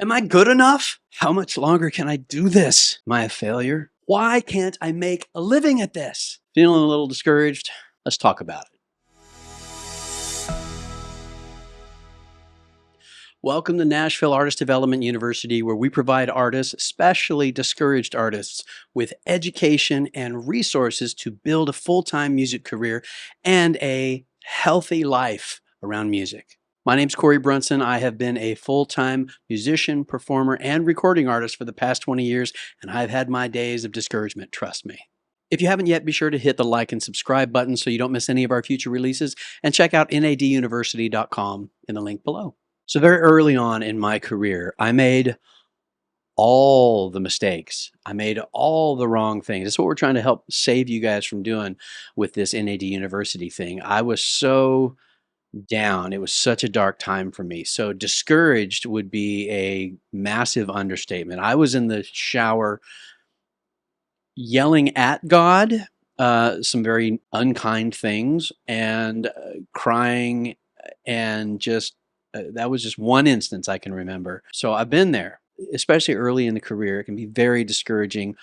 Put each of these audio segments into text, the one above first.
Am I good enough? How much longer can I do this? Am I a failure? Why can't I make a living at this? Feeling a little discouraged? Let's talk about it. Welcome to Nashville Artist Development University, where we provide artists, especially discouraged artists, with education and resources to build a full-time music career and a healthy life around music. My name's Corey Brunson. I have been a full-time musician, performer, and recording artist for the past 20 years, and I've had my days of discouragement, trust me. If you haven't yet, be sure to hit the like and subscribe button so you don't miss any of our future releases, and check out naduniversity.com in the link below. So very early on in my career, I made all the mistakes. I made all the wrong things. That's what we're trying to help save you guys from doing with this NAD University thing. I was so down. It was such a dark time for me. So discouraged would be a massive understatement. I was in the shower yelling at God, some very unkind things, and crying, and just that was just one instance I can remember. So I've been there, especially early in the career. It can be very discouraging.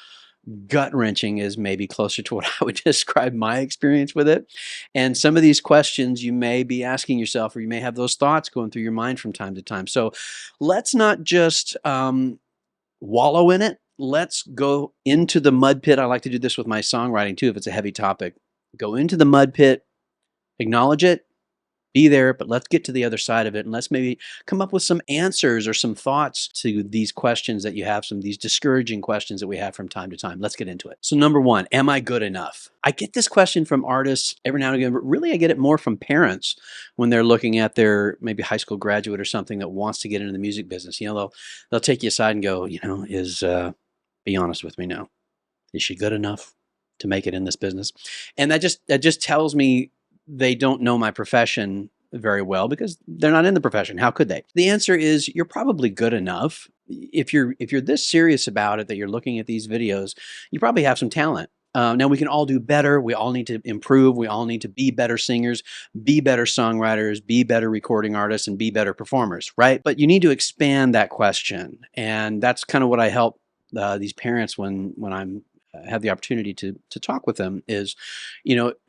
Gut-wrenching is maybe closer to what I would describe my experience with it. And some of these questions you may be asking yourself, or you may have those thoughts going through your mind from time to time. So let's not just wallow in it. Let's go into the mud pit. I like to do this with my songwriting too, if it's a heavy topic. Go into the mud pit, acknowledge it, be there, but let's get to the other side of it, and let's maybe come up with some answers or some thoughts to these questions that you have, some of these discouraging questions that we have from time to time. Let's get into it. So number one, am I good enough? I get this question from artists every now and again, but really I get it more from parents when they're looking at their maybe high school graduate or something that wants to get into the music business. You know, they'll take you aside and go, be honest with me now. Is she good enough to make it in this business? And that just tells me they don't know my profession very well, because they're not in the profession. How could they? The answer is you're probably good enough. If you're this serious about it that you're looking at these videos, you probably have some talent. Now we can all do better. We all need to improve. We all need to be better singers, be better songwriters, be better recording artists, and be better performers, right? But you need to expand that question. And that's kind of what I help these parents when I'm have the opportunity to talk with them is,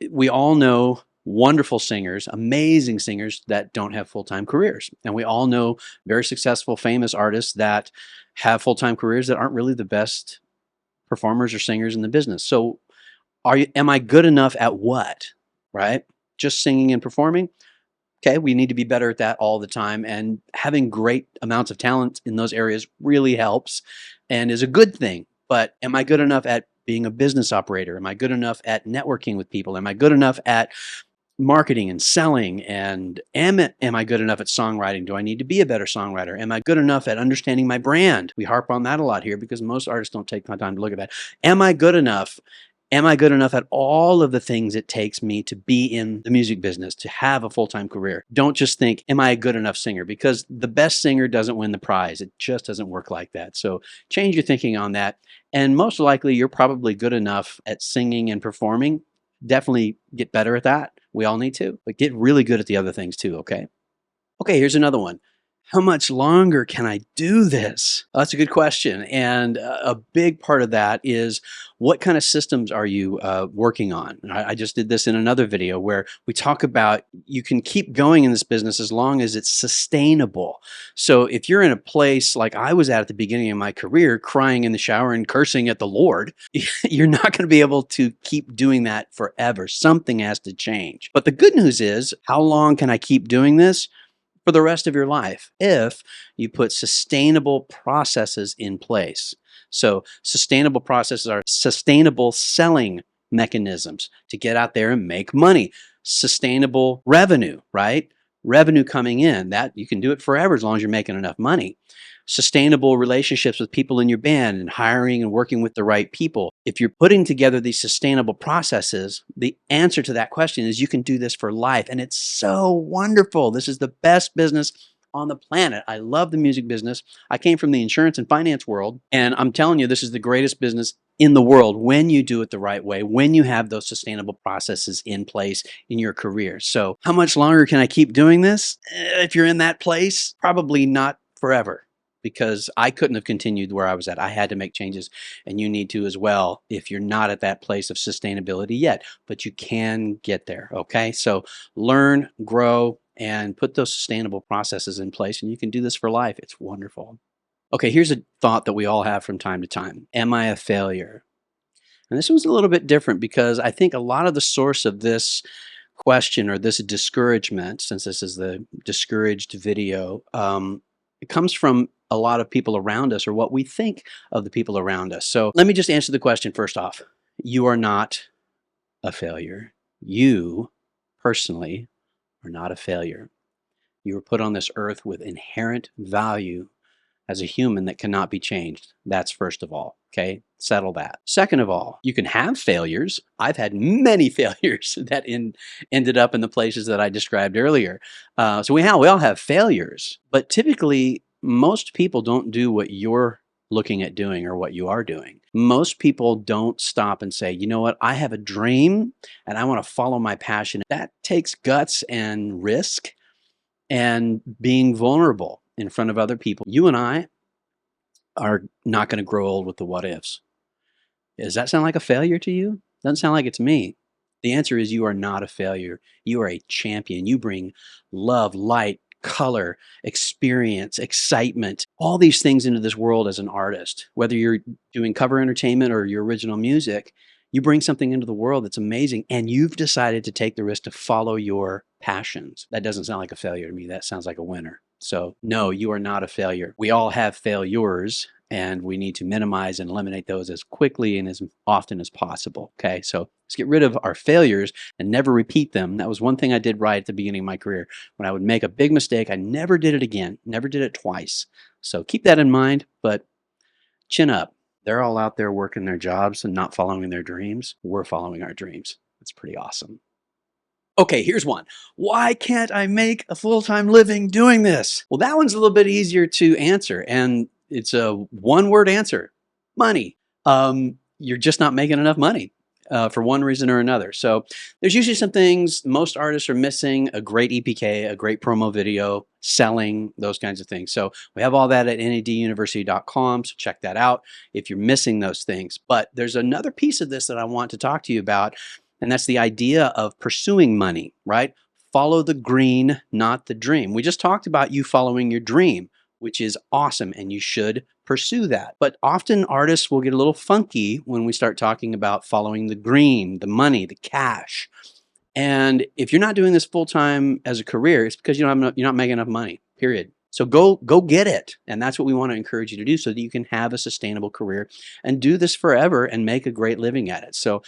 we all know wonderful singers, amazing singers that don't have full-time careers. And we all know very successful, famous artists that have full-time careers that aren't really the best performers or singers in the business. So am I good enough at what, right? Just singing and performing? Okay, we need to be better at that all the time. And having great amounts of talent in those areas really helps and is a good thing. But am I good enough at being a business operator? Am I good enough at networking with people? Am I good enough at marketing and selling? And am I good enough at songwriting? Do I need to be a better songwriter? Am I good enough at understanding my brand? We harp on that a lot here because most artists don't take the time to look at that. Am I good enough? Am I good enough at all of the things it takes me to be in the music business, to have a full-time career? Don't just think, am I a good enough singer? Because the best singer doesn't win the prize. It just doesn't work like that. So change your thinking on that. And most likely you're probably good enough at singing and performing. Definitely get better at that. We all need to, but get really good at the other things too, okay? Okay, here's another one. How much longer can I do this? Oh, that's a good question. And a big part of that is, what kind of systems are you working on? I just did this in another video where we talk about you can keep going in this business as long as it's sustainable. So if you're in a place like I was at the beginning of my career, crying in the shower and cursing at the Lord, you're not going to be able to keep doing that forever. Something has to change. But the good news is, how long can I keep doing this? For the rest of your life, if you put sustainable processes in place. So sustainable processes are sustainable selling mechanisms to get out there and make money. Sustainable revenue, right? Revenue coming in, that you can do it forever as long as you're making enough money. Sustainable relationships with people in your band and hiring and working with the right people. If you're putting together these sustainable processes, the answer to that question is you can do this for life. And it's so wonderful. This is the best business on the planet. I love the music business. I came from the insurance and finance world, and I'm telling you, this is the greatest business in the world when you do it the right way, when you have those sustainable processes in place in your career. So how much longer can I keep doing this? If you're in that place, probably not forever. because I couldn't have continued where I was at. I had to make changes, and you need to as well if you're not at that place of sustainability yet, but you can get there. Okay. So learn, grow, and put those sustainable processes in place, and you can do this for life. It's wonderful. Okay. Here's a thought that we all have from time to time. Am I a failure? And this one's a little bit different because I think a lot of the source of this question or this discouragement, since this is the discouraged video, it comes from a lot of people around us or what we think of the people around us. So let me just answer the question first off. You are not a failure. You personally are not a failure. You were put on this earth with inherent value as a human that cannot be changed. That's first of all, okay? Settle that. Second of all, you can have failures. I've had many failures that ended up in the places that I described earlier. So we all have failures, but typically most people don't do what you're looking at doing or what you are doing. Most people don't stop and say, you know what, I have a dream and I want to follow my passion. That takes guts and risk and being vulnerable in front of other people. You and I are not going to grow old with the what ifs. Does that sound like a failure to you? Doesn't sound like it to me. The answer is you are not a failure. You are a champion. You bring love, light, color, experience, excitement, all these things into this world as an artist. Whether you're doing cover entertainment or your original music, you bring something into the world that's amazing, and you've decided to take the risk to follow your passions. That doesn't sound like a failure to me. That sounds like a winner. So no, you are not a failure. We all have failures, and we need to minimize and eliminate those as quickly and as often as possible. Okay, so let's get rid of our failures and never repeat them. That was one thing I did right at the beginning of my career. When I would make a big mistake, I never did it again, never did it twice. So keep that in mind, but chin up. They're all out there working their jobs and not following their dreams. We're following our dreams. That's pretty awesome. Okay, here's one. Why can't I make a full-time living doing this? Well, that one's a little bit easier to answer, and it's a one-word answer: money. You're just not making enough money for one reason or another. So there's usually some things most artists are missing: a great EPK, a great promo video, selling, those kinds of things. So we have all that at naduniversity.com, so check that out if you're missing those things. But there's another piece of this that I want to talk to you about, and that's the idea of pursuing money, right? Follow the green, not the dream. We just talked about you following your dream, which is awesome, and you should pursue that. But often artists will get a little funky when we start talking about following the green, the money, the cash. And if you're not doing this full-time as a career, it's because you're not making enough money, period. So go get it. And that's what we want to encourage you to do so that you can have a sustainable career and do this forever and make a great living at it. So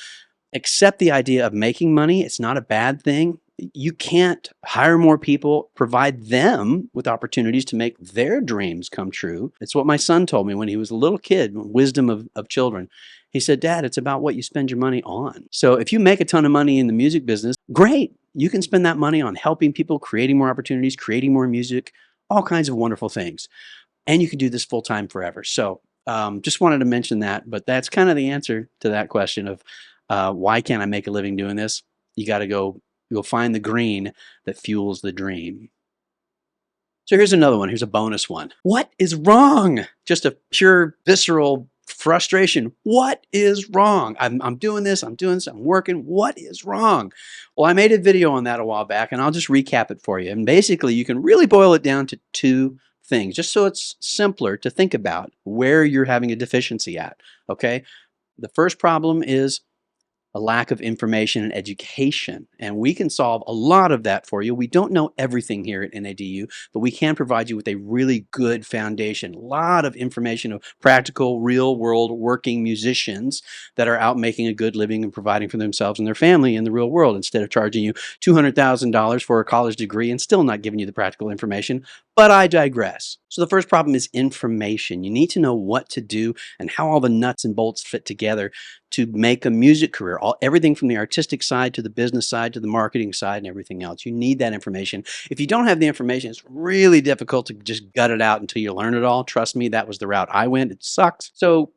accept the idea of making money. It's not a bad thing. You can't hire more people, provide them with opportunities to make their dreams come true. It's what my son told me when he was a little kid, wisdom of children. He said, Dad, it's about what you spend your money on. So if you make a ton of money in the music business, great. You can spend that money on helping people, creating more opportunities, creating more music, all kinds of wonderful things. And you can do this full time forever. So just wanted to mention that, but that's kind of the answer to that question of why can't I make a living doing this? You got to go find the green that fuels the dream. So here's another one. Here's a bonus one. What is wrong? Just a pure visceral frustration. What is wrong? I'm doing this. I'm working. What is wrong? Well, I made a video on that a while back, and I'll just recap it for you. And basically, you can really boil it down to two things, just so it's simpler to think about where you're having a deficiency at. Okay. The first problem is a lack of information and education. And we can solve a lot of that for you. We don't know everything here at NADU, but we can provide you with a really good foundation. A lot of information of practical, real-world working musicians that are out making a good living and providing for themselves and their family in the real world, instead of charging you $200,000 for a college degree and still not giving you the practical information. But I digress. So the first problem is information. You need to know what to do and how all the nuts and bolts fit together to make a music career. Everything from the artistic side to the business side to the marketing side and everything else. You need that information. If you don't have the information, it's really difficult to just gut it out until you learn it all. Trust me, that was the route I went. It sucks. So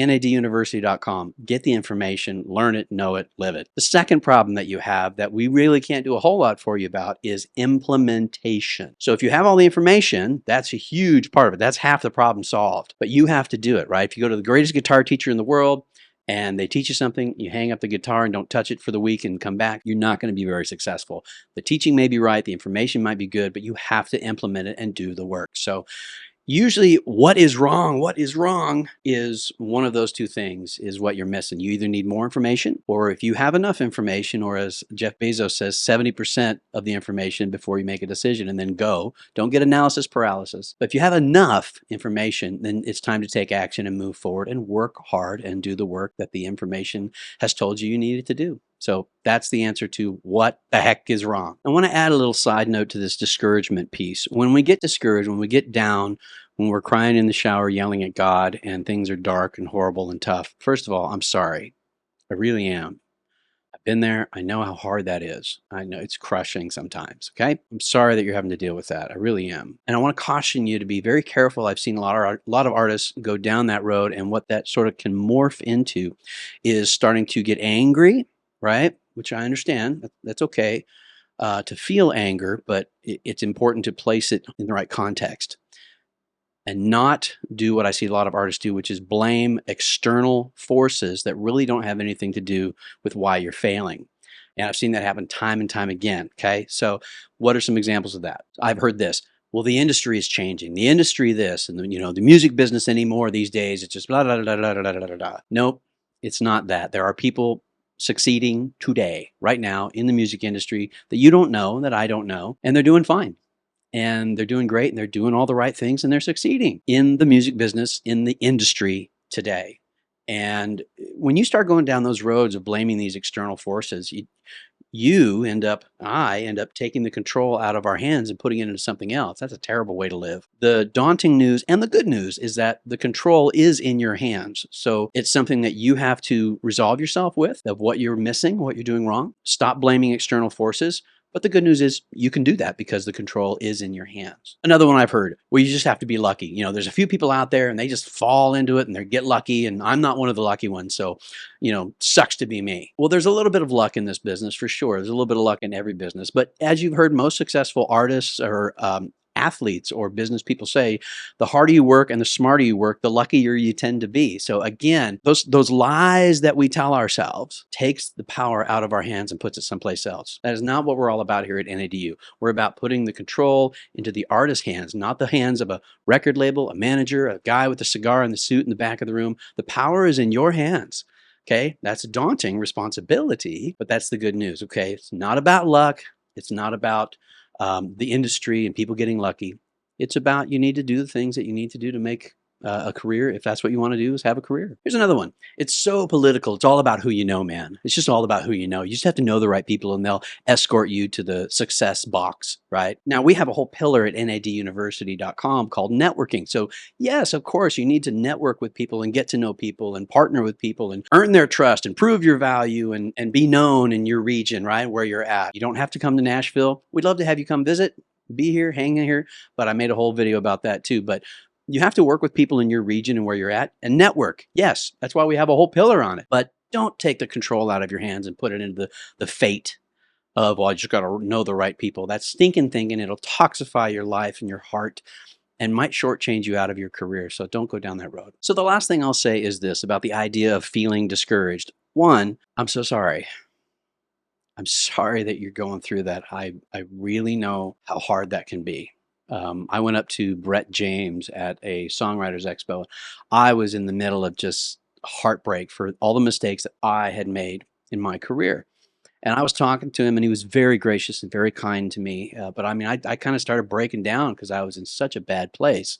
naduniversity.com. Get the information, learn it, know it, live it. The second problem that you have that we really can't do a whole lot for you about is implementation. So if you have all the information, that's a huge part of it. That's half the problem solved. But you have to do it, right? If you go to the greatest guitar teacher in the world, and they teach you something, you hang up the guitar and don't touch it for the week and come back, you're not going to be very successful. The teaching may be right, the information might be good, but you have to implement it and do the work. So usually what is wrong is one of those two things is what you're missing. You either need more information, or if you have enough information, or as Jeff Bezos says, 70% of the information before you make a decision, and then go. Don't get analysis paralysis. But if you have enough information, then it's time to take action and move forward and work hard and do the work that the information has told you needed to do. So that's the answer to what the heck is wrong. I want to add a little side note to this discouragement piece. When we get discouraged, when we get down, when we're crying in the shower, yelling at God, and things are dark and horrible and tough, first of all, I'm sorry. I really am. I've been there. I know how hard that is. I know it's crushing sometimes, okay? I'm sorry that you're having to deal with that. I really am. And I want to caution you to be very careful. I've seen a lot of artists go down that road, and what that sort of can morph into is starting to get angry, right? Which I understand. That's okay to feel anger, but it's important to place it in the right context and not do what I see a lot of artists do, which is blame external forces that really don't have anything to do with why you're failing. And I've seen that happen time and time again. Okay. So what are some examples of that? I've heard this. Well, the industry is changing. The industry this, and the music business anymore these days, it's just blah, blah, blah, blah, blah, blah, blah, blah. Nope, it's not that. There are people succeeding today, right now, in the music industry that you don't know, that I don't know, and they're doing fine. And they're doing great, and they're doing all the right things, and they're succeeding in the music business, in the industry today. And when you start going down those roads of blaming these external forces, I end up taking the control out of our hands and putting it into something else. That's a terrible way to live. The daunting news and the good news is that the control is in your hands. So it's something that you have to resolve yourself with, of what you're missing, what you're doing wrong. Stop blaming external forces. But the good news is you can do that because the control is in your hands. Another one I've heard, well, you just have to be lucky. There's a few people out there and they just fall into it and they get lucky, and I'm not one of the lucky ones. So, sucks to be me. Well, there's a little bit of luck in this business for sure. There's a little bit of luck in every business. But as you've heard most successful artists or athletes or business people say, the harder you work and the smarter you work, the luckier you tend to be. So again, those lies that we tell ourselves takes the power out of our hands and puts it someplace else. That is not what we're all about here at NADU. We're about putting the control into the artist's hands, not the hands of a record label, a manager, a guy with a cigar in the suit in the back of the room. The power is in your hands. Okay, that's a daunting responsibility, but that's the good news. Okay, it's not about luck. It's not about the industry and people getting lucky. It's about you need to do the things that you need to do to make a career. If that's what you want to do, is have a career. Here's another one. It's so political. It's all about who you know, man. It's just all about who you know. You just have to know the right people, and they'll escort you to the success box, right? Now, we have a whole pillar at naduniversity.com called networking. So yes, of course, you need to network with people and get to know people and partner with people and earn their trust and prove your value and be known in your region, right? Where you're at. You don't have to come to Nashville. We'd love to have you come visit, be here, hang in here. But I made a whole video about that too. But you have to work with people in your region and where you're at and network. Yes, that's why we have a whole pillar on it. But don't take the control out of your hands and put it into the fate of, well, I just got to know the right people. That's stinking thinking. It'll toxify your life and your heart and might shortchange you out of your career. So don't go down that road. So the last thing I'll say is this about the idea of feeling discouraged. One, I'm so sorry. I'm sorry that you're going through that. I really know how hard that can be. I went up to Brett James at a Songwriters Expo. I was in the middle of just heartbreak for all the mistakes that I had made in my career. And I was talking to him, and he was very gracious and very kind to me. But I mean, I kind of started breaking down because I was in such a bad place.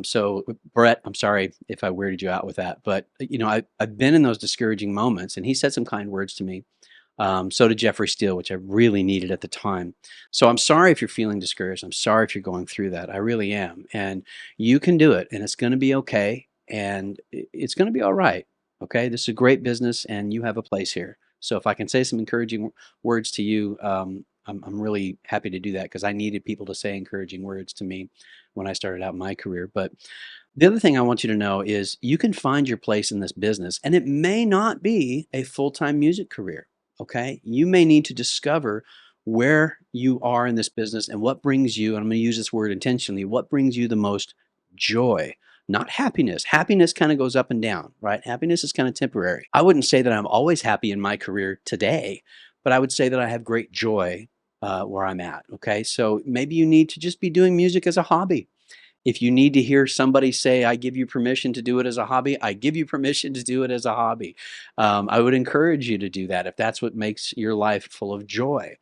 So Brett, I'm sorry if I weirded you out with that, but I've been in those discouraging moments, and he said some kind words to me. So did Jeffrey Steele, which I really needed at the time. So I'm sorry if you're feeling discouraged. I'm sorry if you're going through that. I really am. And you can do it, and it's going to be okay. And it's going to be all right. Okay. This is a great business, and you have a place here. So if I can say some encouraging words to you, I'm really happy to do that because I needed people to say encouraging words to me when I started out my career. But the other thing I want you to know is you can find your place in this business, and it may not be a full time music career. Okay. You may need to discover where you are in this business and what brings you, and I'm going to use this word intentionally, what brings you the most joy, not happiness. Happiness kind of goes up and down, right? Happiness is kind of temporary. I wouldn't say that I'm always happy in my career today, but I would say that I have great joy where I'm at. Okay. So maybe you need to just be doing music as a hobby. If you need to hear somebody say, I give you permission to do it as a hobby, I give you permission to do it as a hobby. I would encourage you to do that if that's what makes your life full of joy,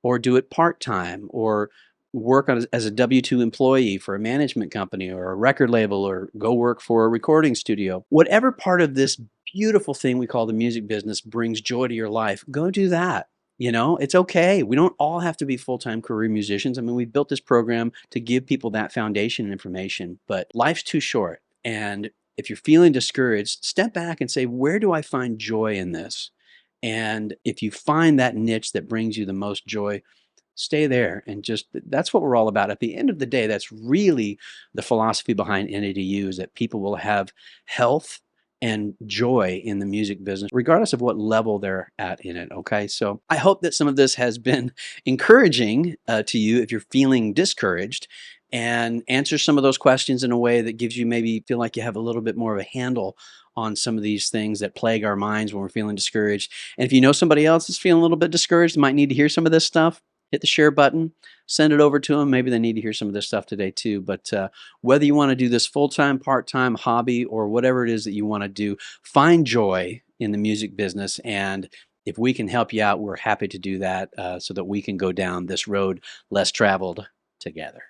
or do it part time, or work on as a W 2 employee for a management company or a record label, or go work for a recording studio. Whatever part of this beautiful thing we call the music business brings joy to your life, go do that. It's okay. We don't all have to be full-time career musicians. I mean, we built this program to give people that foundation and information, but life's too short. And if you're feeling discouraged, step back and say, where do I find joy in this? And if you find that niche that brings you the most joy, stay there. And just that's what we're all about. At the end of the day, that's really the philosophy behind NADU, is that people will have health and joy in the music business, regardless of what level they're at in it. Okay. So I hope that some of this has been encouraging to you if you're feeling discouraged, and answer some of those questions in a way that gives you, maybe feel like you have a little bit more of a handle on some of these things that plague our minds when we're feeling discouraged. And if you know somebody else that's feeling a little bit discouraged, might need to hear some of this stuff, hit the share button, send it over to them. Maybe they need to hear some of this stuff today too. But whether you want to do this full-time, part-time, hobby, or whatever it is that you want to do, find joy in the music business. And if we can help you out, we're happy to do that, so that we can go down this road less traveled together.